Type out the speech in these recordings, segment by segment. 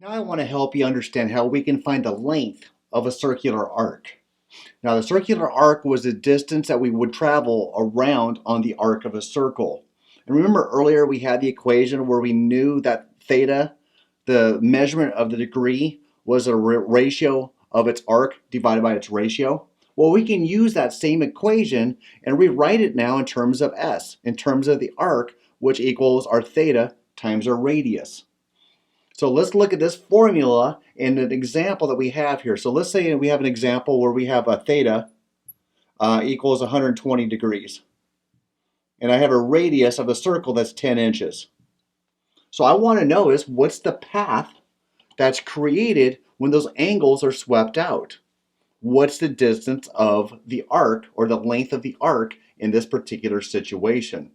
Now I want to help you understand how we can find the length of a circular arc. Now the circular arc was the distance that we would travel around on the arc of a circle. And remember earlier we had the equation where we knew that theta, the measurement of the degree, was a ratio of its arc divided by its ratio? Well, we can use that same equation and rewrite it now in terms of s, in terms of the arc, which equals our theta times our radius. So let's look at this formula in an example that we have here. So let's say we have an example where we have a theta equals 120 degrees. And I have a radius of the circle that's 10 inches. So I want to know is what's the path that's created when those angles are swept out? What's the distance of the arc or the length of the arc in this particular situation?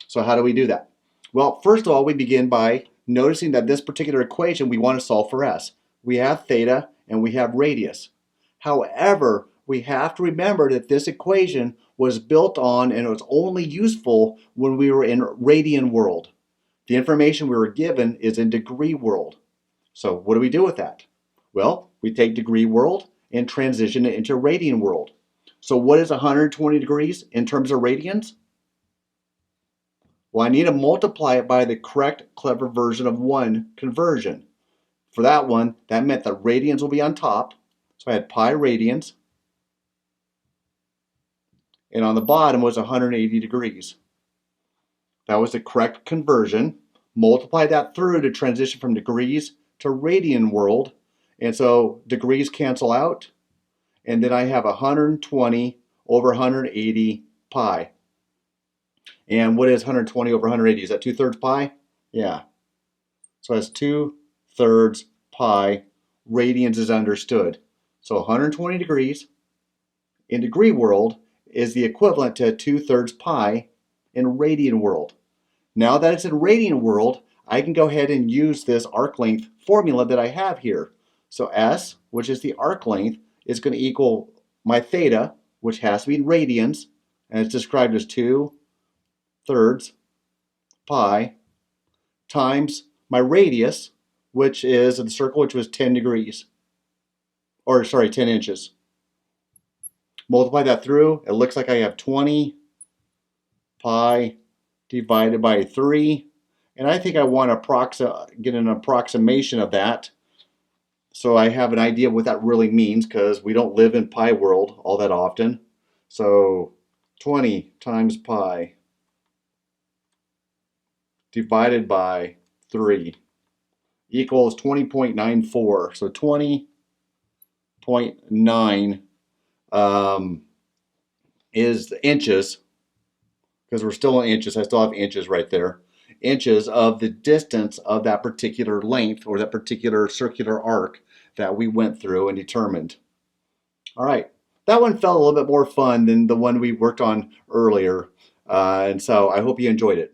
So how do we do that? Well, first of all, we begin by noticing that this particular equation we want to solve for s. We have theta and we have radius. However, we have to remember that this equation was built on and it was only useful when we were in radian world. The information we were given is in degree world. So what do we do with that? Well, we take degree world and transition it into radian world. So what is 120 degrees in terms of radians? Well, I need to multiply it by the correct clever version of 1 conversion. For that one, that meant that radians will be on top. So I had pi radians. And on the bottom was 180 degrees. That was the correct conversion. Multiply that through to transition from degrees to radian world. And so degrees cancel out. And then I have 120 over 180 pi. And what is 120 over 180? Is that 2/3 pi? Yeah. So that's 2/3 pi. Radians is understood. So 120 degrees in degree world is the equivalent to 2/3 pi in radian world. Now that it's in radian world, I can go ahead and use this arc length formula that I have here. So S, which is the arc length, is going to equal my theta, which has to be in radians, and it's described as 2/3 pi times my radius, which is in the circle, which was 10 degrees. Or sorry, 10 inches. Multiply that through, it looks like I have 20 pi divided by 3. And I think I want to get an approximation of that so I have an idea of what that really means, because we don't live in pi world all that often. So 20 times pi divided by 3 equals 20.94. So 20.9 is the inches, because we're still in inches. I still have inches right there. Inches of the distance of that particular length or that particular circular arc that we went through and determined. All right, that one felt a little bit more fun than the one we worked on earlier. And so I hope you enjoyed it.